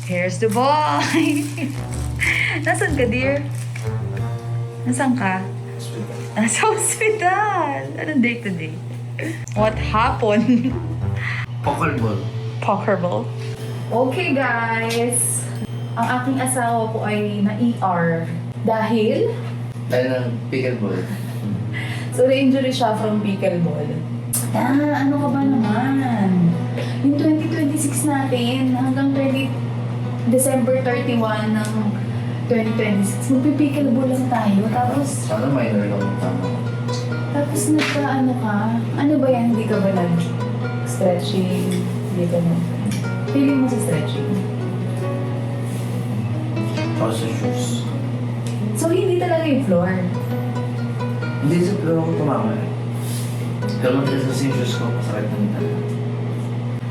Here's the boy! Nasaan ka, dear? Nasaan ka? Nasa hospital! Anong day today? What happened? Pokeball. Pokerball. Okay, guys. Ang aking asawa po ay na-ER. Dahil? Dahil ng pickleball. So, na-injury siya from pickleball. Ano ka ba naman? Yung 2026 natin, hanggang December 31 ng 2026, magpipickleball lang tayo. Tapos Minor lang yung tama ko. Tapos nagka-ano ka? Ano ba yan? Hindi ka ba nag-stretching? Hindi ka nag... Feeling mo sa stretching? Tapos sa shoes. So, hindi talaga yung floor. Hindi sa floor ako tumama eh. Pero matigas kasi yung shoes ko, masakit na talaga.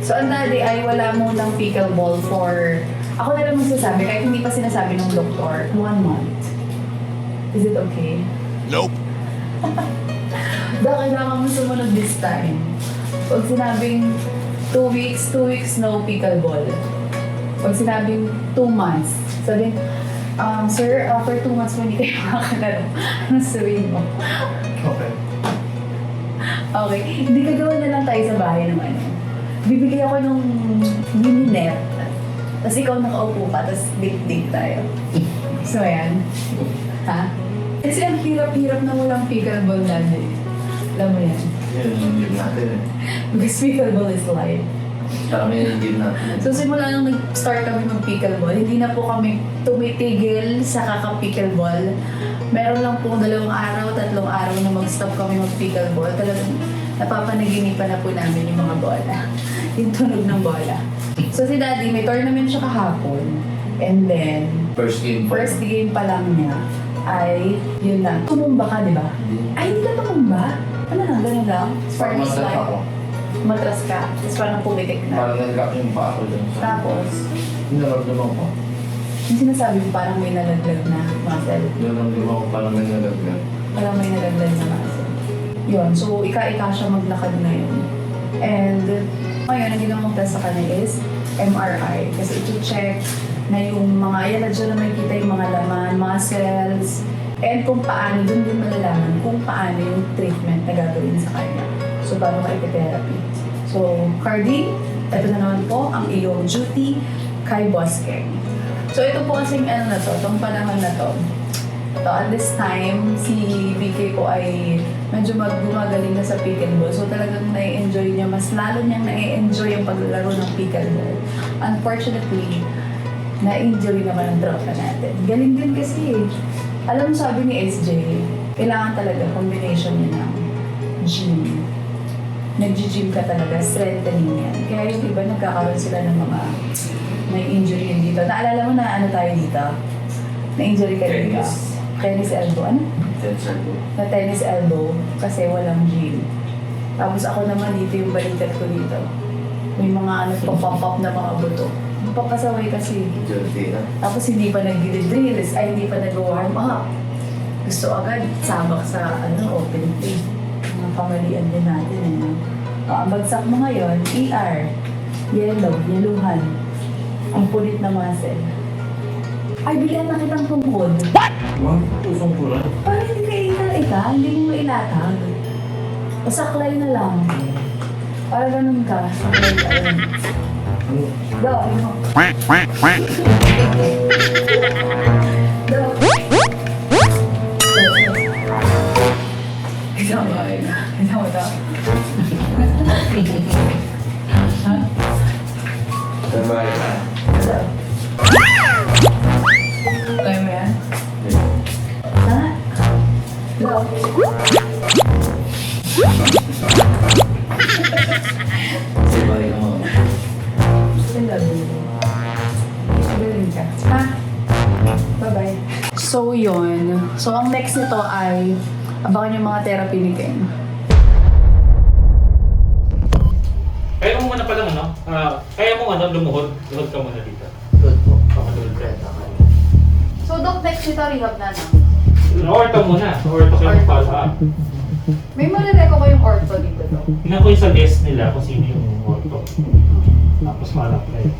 So, ang daddy ay wala munang pickleball for... Ako na lang magsasabi, kahit hindi pa sinasabi ng doktor, 1 month. Is it okay? Nope. Dahil kailangan mo sumunod this time. Pag sinabing 2 weeks no pickleball. Pag sinabing 2 months, sabihin, sir, after 2 months mo hindi kayo makakalaro. Ano sabihin mo? Okay. Okay, hindi gagawa na lang tayo sa bahay ng ano. Bibigay ako ng mini net. Tapos ikaw nakaupo pa, tapos dig-dig tayo. So, ayan. Ha? Kasi ang hirap-hirap na walang pickleball natin. Alam mo yan. Yun yung gym natin eh. Because pickleball is life. Kami yung gym natin. So, simula nung nag-start kami mag-pickleball, hindi na po kami tumitigil sa kaka-pickleball. Meron lang po 2 araw, 3 araw na mag-stop kami mag-pickleball. Talagang napapanaginipan na po namin yung mga bola. Yung tunog ng bola. So, si Daddy, may tournament siya kahapon. And then, First game pa. first game pa lang niya ay, yun lang. Tumumba ka, di ba? Ay, hindi ka tumumba. Ano lang, ganun lang? Parang Matras slide. ako. Matras ka. Tapos parang pumitik na. Parang nag-lock yung paa ko dun. Tapos, Naramdaman ko. yung sinasabi ko parang may nalaglag na muscle. Naramdaman ko parang may nalaglag. Parang may nalaglag na muscle. Yun. So, ika-ika siya maglakad na yun. And, ngayon, ang ginawang test sa kanya is MRI. Kasi ito-check na yung mga, yan na dyan na makikita yung mga laman, muscles, and kung paano, dun din malalaman kung paano yung treatment na gagawin sa kanya. So, paano ka-therapy. So, Cardi, ito na naman po ang iyong duty kay Boss King. So, ito po kasing ano na to, itong panahon na to. So, at this time, si BK ko ay medyo gumagaling na sa pickleball. So, talagang nai-enjoy niya. Mas lalo niyang nai-enjoy ang paglalaro ng pickleball. Unfortunately, na-injury naman ang tropa natin. Galing din kasi eh. Alam mo, sabi ni SJ, kailangan talaga combination niya ng gym. Nag-gym ka talaga, strengthening yan. Kaya yung iba nagkakaroon sila ng mga may injury yun dito. Naalala mo na ano tayo dito? Na-injury ka dito? Tennis elbow. Ano? Na tennis elbow kasi walang gym. Tapos ako naman dito yung balikat ko dito. May mga ano, pop-up na mga buto. Papasaway kasi. Dirty na. Tapos hindi pa nag-drills, ay hindi pa nag-warm up. Gusto agad sabak sa open play. Mga kamalian din natin eh. Ang bagsak mo ngayon, ER. Yellowan. Ang pulit na muscle. Ay, bigyan na kitang tungkod. Wow, pusong pula. Parang hindi ka ika, hindi mo mailatag. Pasaklay na lang. Para ganun ka, saklay ka rin. Go, ano? Go. Isang ba? Isang ba ito? Ha? Sabay ka. Go. Kaya mo yan? Ha? Go. Sabay ka mo. I love you. Galing ka. Ha? Bye-bye. So, yun. So, ang next nito ay abangan yung mga therapy ni Ken. Kaya mo muna pala kaya mo lumuhod. Luhod ka muna dito. Good po. Pakatulog ka. So, Doc, next nito, rehab na lang. Orto muna. Orto kayo Ortho. pala. May marireko ko yung ortho dito, Doc. Tingnan ko yung sa list nila kung sino yung orto. Tapos malap kayo.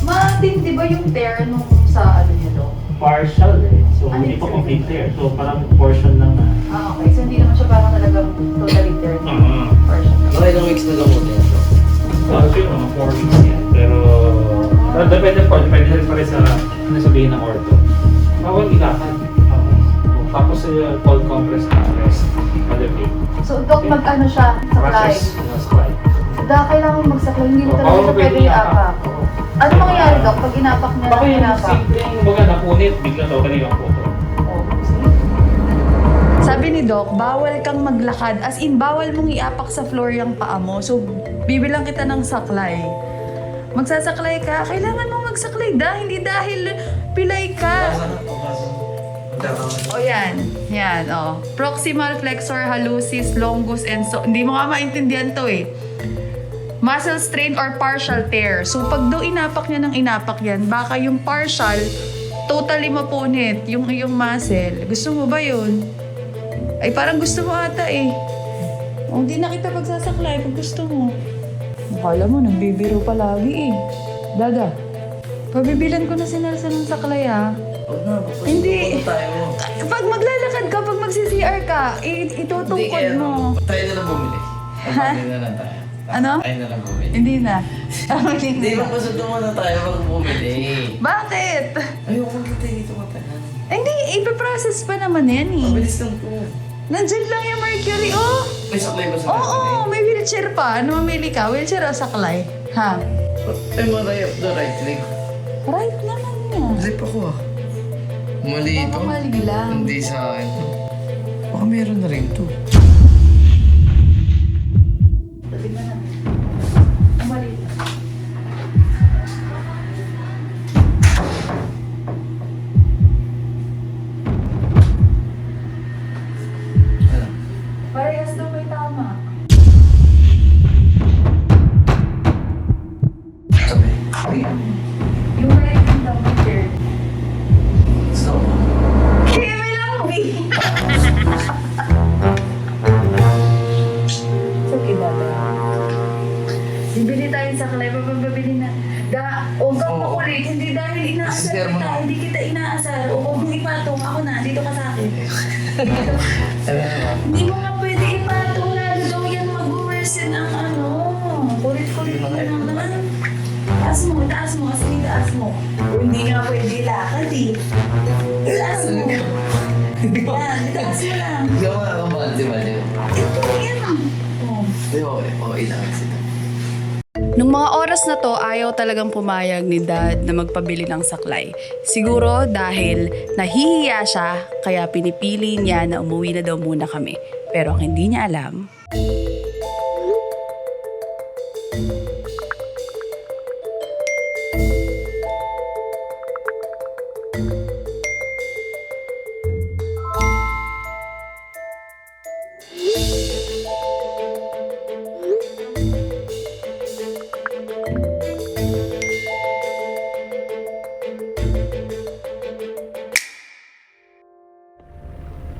Matindi ba yung tear nung sa ano niya do? Partial eh. So, Ano hindi yung pa tear? complete tear. So, parang portion lang na. Okay. So hindi naman siya parang talagang totally tear. Partial. Okay, ilang weeks na gamutin ito. So, yun, mga 4 weeks yan. Pero, depende rin pa rin sa ano sabihin ng ortho. Bawal ilakad. Tapos, cold compress na rest. Malapit. So, Dok, mag-ano siya? Saklay. Saklay. Kailangan magsaklay. Hindi mo Oo, talaga bawal siya pwede pwede iapak. Ano mangyayari, Dok, pag inapak niya Baka ng yung inapak? simpleng baga napunit, bigla totally yung puto. Sabi ni Doc, bawal kang maglakad. As in, bawal mong iapak sa floor yung paa mo. So, bibilang kita ng saklay. Magsasaklay ka, kailangan mong magsaklay hindi dahil pilay ka. O yan, yan, o. Proximal flexor hallucis longus and so, hindi mo nga maintindihan to eh. Muscle strain or partial tear. So, pag daw inapak niya ng inapak yan, baka yung partial, totally mapunit yung iyong muscle. Gusto mo ba yun? Ay, parang gusto mo ata eh. O, hindi na kita magsasaklay pag gusto mo. Akala mo, nagbibiro palagi eh. Dada, pabibilan ko na si Nelson ng saklay ha. Huwag na, Hindi. tayo. Pag maglalakad ka, pag magsi-CR ka, itutungkod mo. Tayo na lang bumili. Hindi na lang tayo. Ano? Tayo na lang bumili. Hindi na. Hindi, magpasundo muna tayo pag bumili. Bakit? Ayoko kita dito matagal. Hindi, ipiprocess pa naman yan eh. Mabilis lang po. Nandyan lang yung mercury, oh! May saklay ba sa Oo, may wheelchair pa. Ano mamili ka? Wheelchair o saklay? Ha? Ay, maray up the right leg. Right naman yan. Zip ako ah. Mali ito. Baka mali lang. Hindi sa akin. Baka meron na rin to. Tingnan na. Mali. Ano? Parehas daw may tama. Sabi. Ay, Yung right yung daw may third. gusto ko. Kaya may lang B. So, kidala. Bibili tayo sa kalay, papabili na. Huwag kang Oo. makulit, hindi dahil inaasar Sister mo kita, na. hindi kita inaasar. O huwag mong ipatong, ako na, dito ka sa akin. Ano ba? Hindi mo nga pwede ipatong na daw yan mag-worsen ang ano. Kulit-kulit mo lang naman. Taas mo, kasi taas mo. Hindi nga pwede lakad eh. Taas mo. Yan, taas mo lang. Hindi ako makakabahal si Mario. Ito yan. Oh. Hindi, okay lang sila. Nung mga oras na to, ayaw talagang pumayag ni Dad na magpabili ng saklay. Siguro dahil nahihiya siya, kaya pinipili niya na umuwi na daw muna kami. Pero ang hindi niya alam,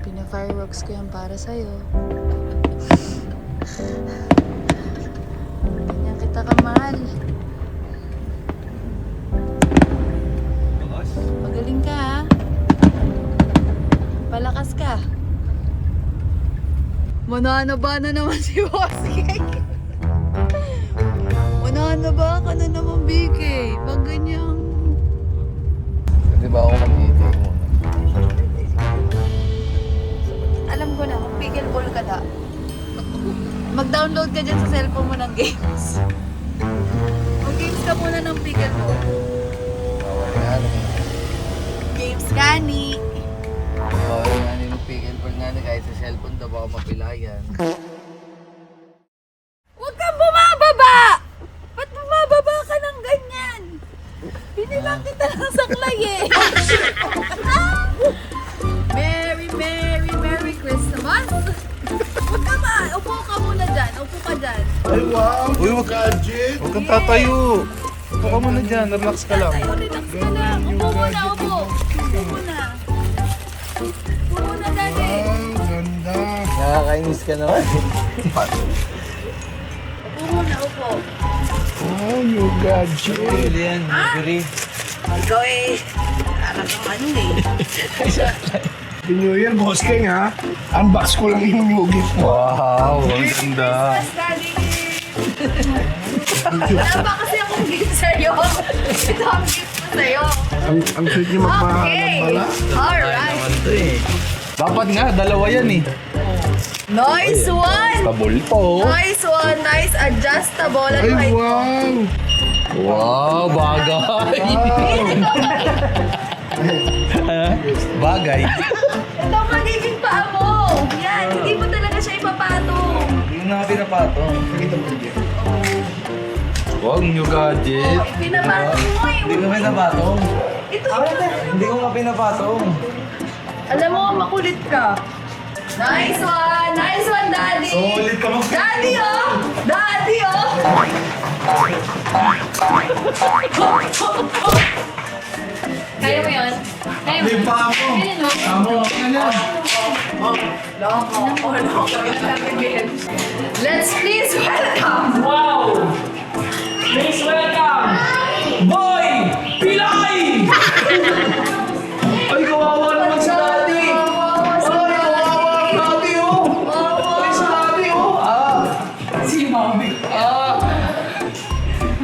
pina-fireworks ko yan para sa'yo. Ganyan kita kamahal. Magaling ka ha. Palakas ka. Mananaba na naman si Boss Cake. Mananaba ka na naman, BK. Pag ganyang... Pwede ba ako mag-iitay mo? Alam ko na, kung pickleball ka da. Mag-download ka dyan sa cellphone mo ng games. Mag-games ka muna ng pickleball. Bawal nga rin. Games gani. Bawal nga rin yung pickleball nga rin kahit sa cellphone daw baka mapilayan. Huwag kang bumababa! Ba't bumababa ka ng ganyan? Binilang kita ng saklay eh. Merry Christmas! Huwag ka ba? Upo ka muna dyan. Upo ka dyan. Ay, wow! Uy, wag kang tatayo. Upo ka muna dyan, relax ka lang. Tayo, relax ka lang. Upo muna, upo. Upo muna. Upo muna, daddy. Ganda. Nakakainis ka naman. Upo muna, upo. Oh, new gadget. Yan, Mercury. Ikaw eh, alam ng ano eh. Happy New Year, Boss King, ha? Unbox ko lang yung new gift mo. Wow, ang ganda. Wala pa kasi akong gift sa'yo. Ito ang gift ko sa'yo. Ang sweet niyo magmahal Okay. pala. Alright. Naman to eh. Dapat nga, dalawa yan eh. Nice one! Tabol po. Nice one! Nice adjustable. Ano Ay, height mo? wow! Wow, bagay. Bagay. Ito ang magiging paa mo. Yan, hindi mo talaga siya ipapatong. Hindi na nga pinapatong. Wow, new gadget. Oh, ipinapatong mo eh. Hindi ko pinapatong. Ito, Hindi ko nga pinapatong. alam mo, makulit ka. Nice one! Nice one, Daddy! Solid ka mag- Daddy, oh! Daddy, oh! Kaya mo yun? Kaya mo yun? Limpa mo. Ganyan, no? Tamo, ano yan? Let's please welcome! Wow! Please welcome, Boy Pilay! Ay, kawawa naman si Daddy! Ay, kawawa ang Daddy, oh! Ay, si Daddy, oh! Si Mami.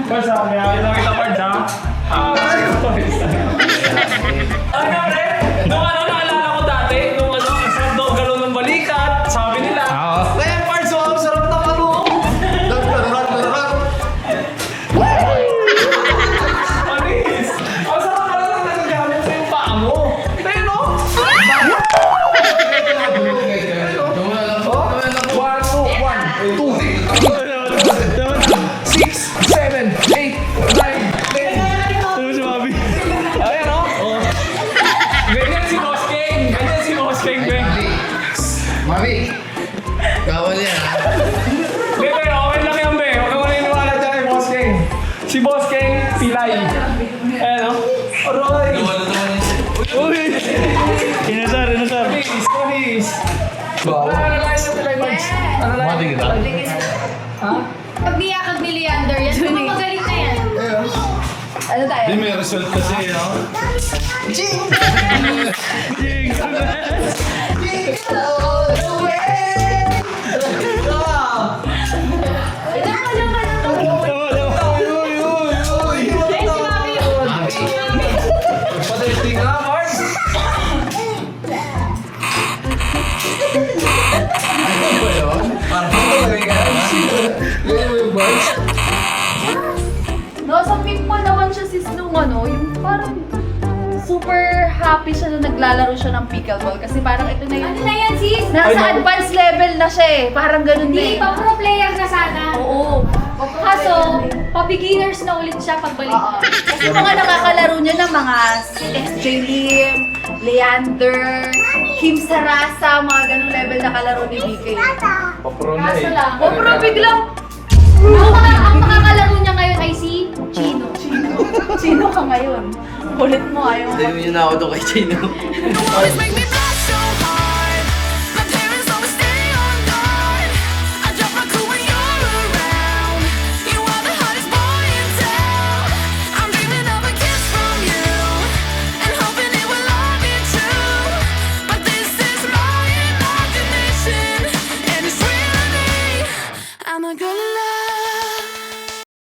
Pars, may akin lang kita, Pars, ha? Ano, pre? Nung ano, naalala ko dati, nung ano, ang sarap daw galon ng balikat, sabi nila. Kaya, Pars, oh, ang sarap ng ano, Manis! Ang sarap pala na nagagamit sa yung paa mo. Tayo, no? One, two, one, two, 6, 7, 8, 9, 10. Ano si Bobby? Ayan, no? Ganyan si Boss King. Ganyan si Boss King, Ben. Mami, kawal yan, ha? Hindi, pero okay lang yan, Ben. Huwag ka maniniwala dyan kay Boss King. Si Boss King, Pilay. Ayan, no? Aroy! Uy! Inasar. Please, please. Ano na lang yung Pilay, Marge? Ano na Mati kita. Pag niyakag ni Leander yan, kung magaling na yan. Ano tayo? May result kasi, no? Ayun si Mami yun. Padating nga, Marge! Nasa pick pa naman siya sis nung ano, yung parang super happy siya na naglalaro siya ng pickleball kasi parang ito na yung Ano na yan, sis? nasa advanced level na siya eh. Parang ganun Hindi, din. pa pro player na sana. Oo. Kaso, pa-beginners na ulit siya pagbalik. Oo. Kasi mga nakakalaro niya ng mga SJ Lim, Leander, Kim Sarasa, mga ganung level na kalaro ni BK. Kaso lang. O pero biglang, Ang makakalaro niya ngayon ay si Chino. sino ka ngayon? Kulit mo, ayaw mo. Sabi niyo na ako doon kay Chino. always make me blush so hard. My parents always stay on guard. I drop my cool when you're around. You are the hottest boy in town. I'm dreaming of a kiss from you and hoping it will all be true. But this is my imagination and it's real to me. I'm a girl